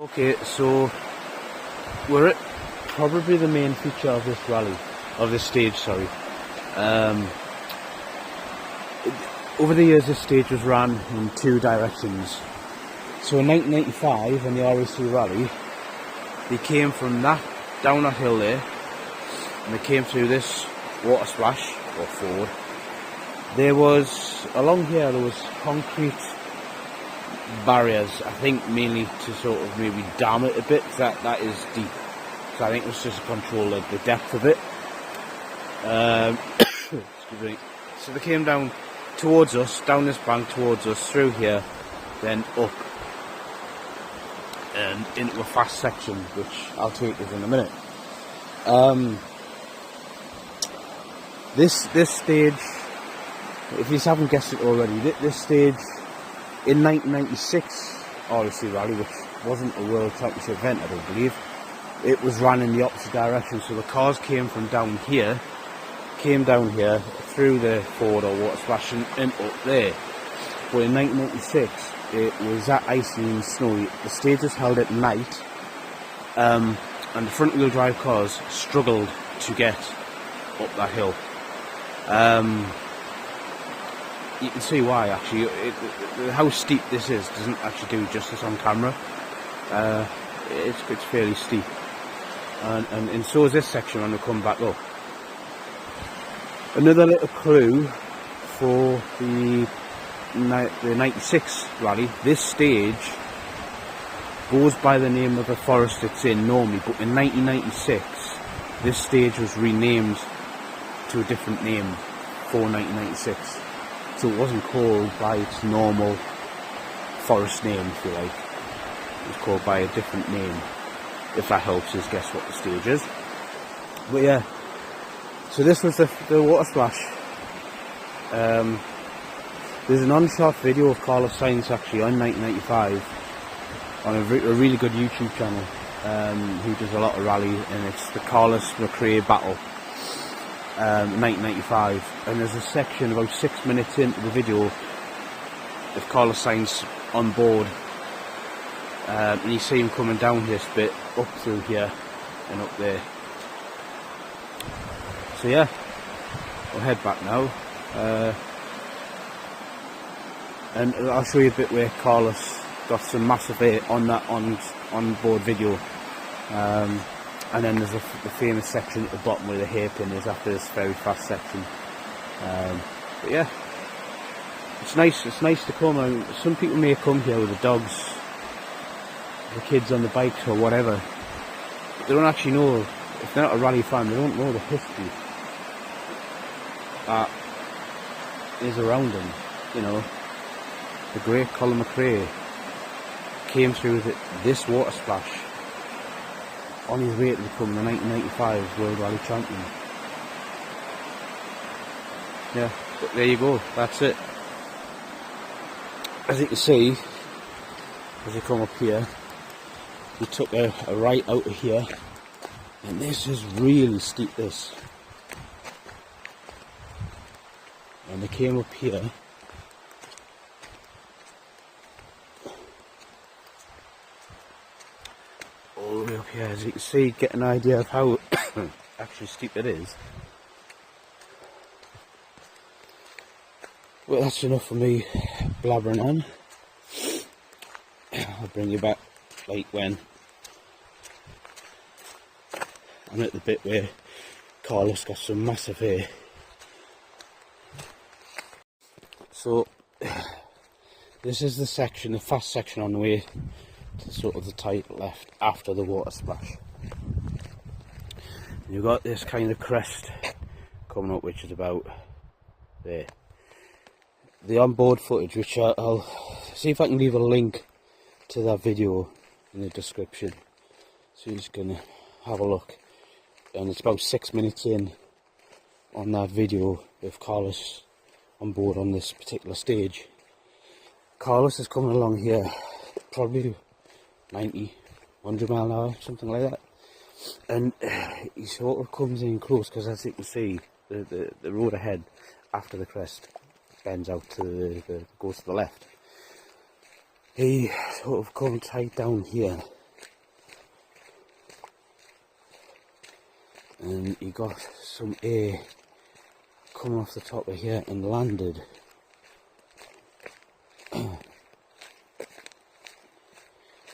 Okay, so we're at probably the main feature of this rally, of this stage, sorry. Over the years this stage was run in two directions. So in 1995, in the RAC rally, they came from that, down that hill there, and they came through this water splash, or ford. There was, along here there was concrete barriers, I think mainly to sort of maybe dam it a bit, that is deep. So I think it was just to control the depth of it. Excuse me. So they came down towards us, down this bank towards us, through here, then up and into a fast section, which I'll take us in a minute. This stage, if you haven't guessed it already, this stage in 1996 RAC Rally, which wasn't a World Championship event, I don't believe, it was run in the opposite direction. So the cars came from down here, through the ford or water splash and up there. But in 1996 it was that icy and snowy. The stage was held at night, and the front wheel drive cars struggled to get up that hill. You can see why actually. How steep this is doesn't actually do justice on camera. It's fairly steep, and so is this section when we come back up. Another little clue for the 96 rally, this stage goes by the name of the forest it's in normally, but in 1996 this stage was renamed to a different name for 1996. So it wasn't called by its normal forest name, if you like. It was called by a different name, if that helps us guess what the stage is. But yeah, so this was the water splash. There's an unshot video of Carlos Sainz actually on 1995 on a really good YouTube channel, who does a lot of rally, and it's the Carlos McRae battle. 1995, and there's a section about 6 minutes into the video of Carlos Sainz on board, and you see him coming down this bit, up through here and up there. So yeah, we'll head back now, and I'll show you a bit where Carlos got some massive air on that on board video. And then there's the famous section at the bottom where the hairpin is after this very fast section. But yeah, it's nice to come. Some people may come here with the dogs, the kids on the bikes or whatever, but they don't actually know, if they're not a rally fan, they don't know the history that is around them. You know, the great Colin McRae came through this water splash on his way to become the 1995 World Rally Champion. Yeah, but there you go, that's it. As you can see, as you come up here, we took a right out of here, and this is really steep, this. And they came up here, all the way up here, as you can see, get an idea of how actually steep it is. Well, that's enough for me blabbering on. I'll bring you back like when I'm at the bit where Carlos got some massive hair. So this is the section, the fast section on the way to sort of the tight left after the water splash. And you've got this kind of crest coming up, which is about there. The onboard footage, which I'll see if I can leave a link to that video in the description, so you're just gonna have a look. And it's about 6 minutes in on that video with Carlos on board on this particular stage. Carlos is coming along here, probably 90, 100 mile an hour, something like that, and he sort of comes in close, because as you can see, the road ahead after the crest bends out to goes to the left. He sort of comes tight down here, and he got some air coming off the top of here and landed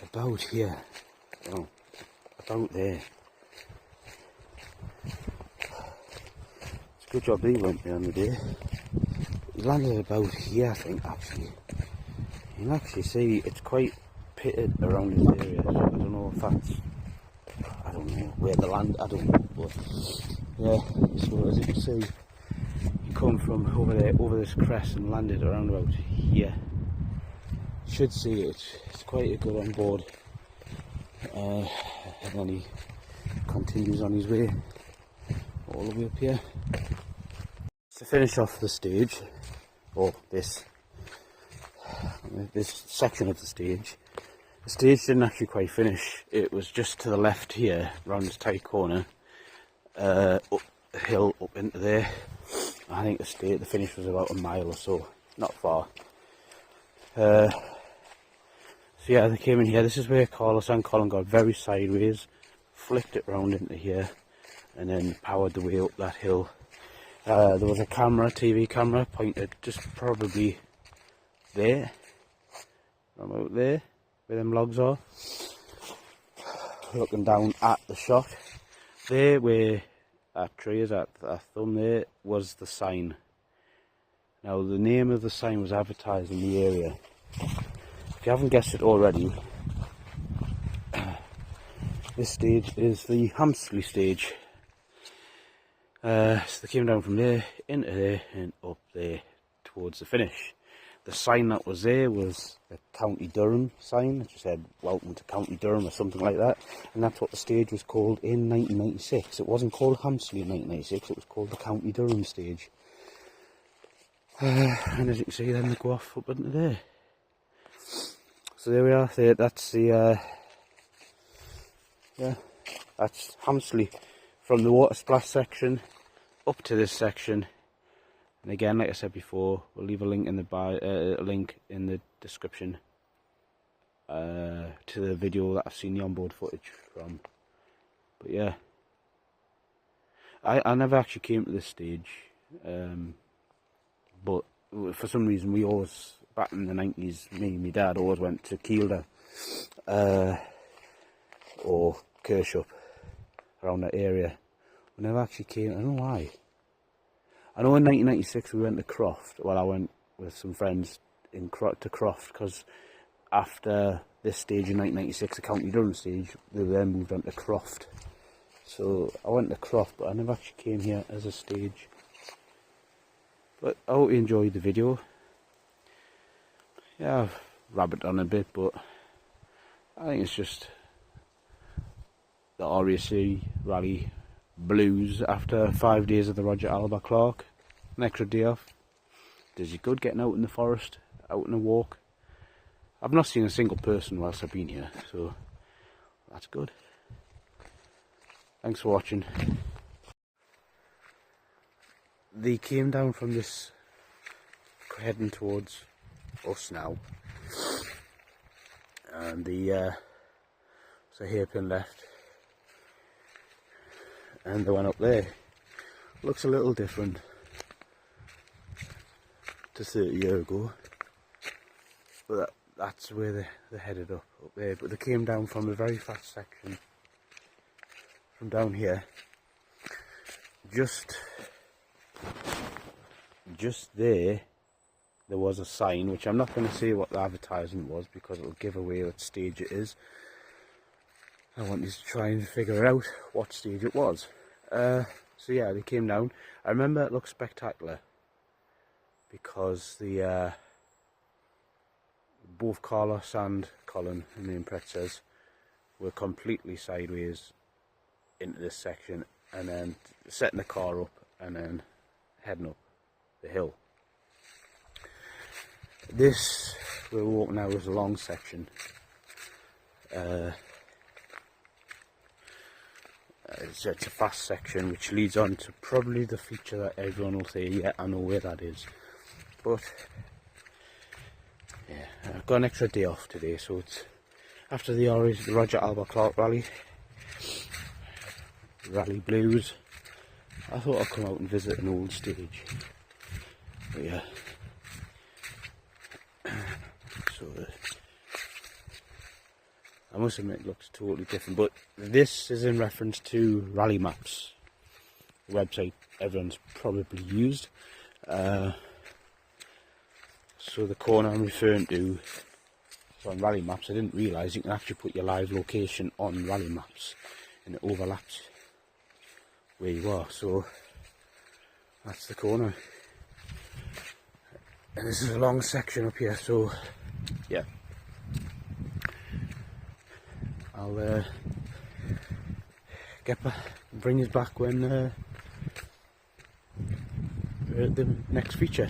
about here, oh, about there. It's a good job he went there on the day. He landed about here, I think, actually. You can actually see it's quite pitted around this area, so I don't know if that's, I don't know where the land, I don't know, but yeah, so as you can see, he come from over there, over this crest, and landed around about here. You should see it, it's quite a good on board, and then he continues on his way all the way up here. To finish off the stage, or this section of the stage didn't actually quite finish. It was just to the left here, around this tight corner, up the hill up into there. I think the finish was about a mile or so, not far. So yeah, they came in here. This is where Carlos and Colin got very sideways, flicked it round into here, and then powered the way up that hill. There was a camera, TV camera, pointed just probably there, from out there, where them logs are, looking down at the shot. There, where that tree is, at that thumb there, was the sign. Now, the name of the sign was advertised in the area. If you haven't guessed it already, this stage is the Hamsley stage. So they came down from there, into there, and up there towards the finish. The sign that was there was a County Durham sign. It just said, "Welcome to County Durham," or something like that. And that's what the stage was called in 1996. It wasn't called Hamsley in 1996, it was called the County Durham stage. And as you can see, then they go off up into there. So there we are, that's the, yeah, that's Hamsley. From the water splash section up to this section, and again, like I said before, we'll leave a link in the description to the video that I've seen the onboard footage from. But yeah, I never actually came to this stage, but for some reason we always, back in the 90s, me and my dad always went to Kielder or Kershup, around that area. We never actually came, I don't know why. I know in 1996 we went to Croft. Well, I went with some friends to Croft, because after this stage in 1996, the County Durham stage, they then moved on to Croft. So I went to Croft, but I never actually came here as a stage. But I hope you enjoyed the video. Yeah, I've rabbited on a bit, but I think it's just the RAC rally blues after 5 days of the Roger Alba Clark. An extra day off does you good, getting out in the forest, out on a walk. I've not seen a single person whilst I've been here, so that's good. Thanks for watching. They came down from this, heading towards us now, and the so hairpin left, and they went up there. Looks a little different to 30 years ago, but that's where they headed up there. But they came down from a very fast section from down here, just there was a sign, which I'm not going to say what the advertisement was because it'll give away what stage it is. I want you to try and figure out what stage it was. So yeah, they came down. I remember it looked spectacular because the both Carlos and Colin, the main pretzers, were completely sideways into this section, and then setting the car up and then heading up the hill. This we're walking now is a long section. It's a fast section which leads on to probably the feature that everyone will say, yeah, I know where that is. But yeah, I've got an extra day off today, so it's after the Roger Alba Clark rally. Rally Blues. I thought I'd come out and visit an old stage, but yeah. So I must admit it looks totally different, but this is in reference to Rally Maps, the website everyone's probably used. So the corner I'm referring to is on Rally Maps. I didn't realise you can actually put your live location on Rally Maps and it overlaps where you are. So that's the corner, and this is a long section up here, so yeah, I'll bring us back when we're at the next feature.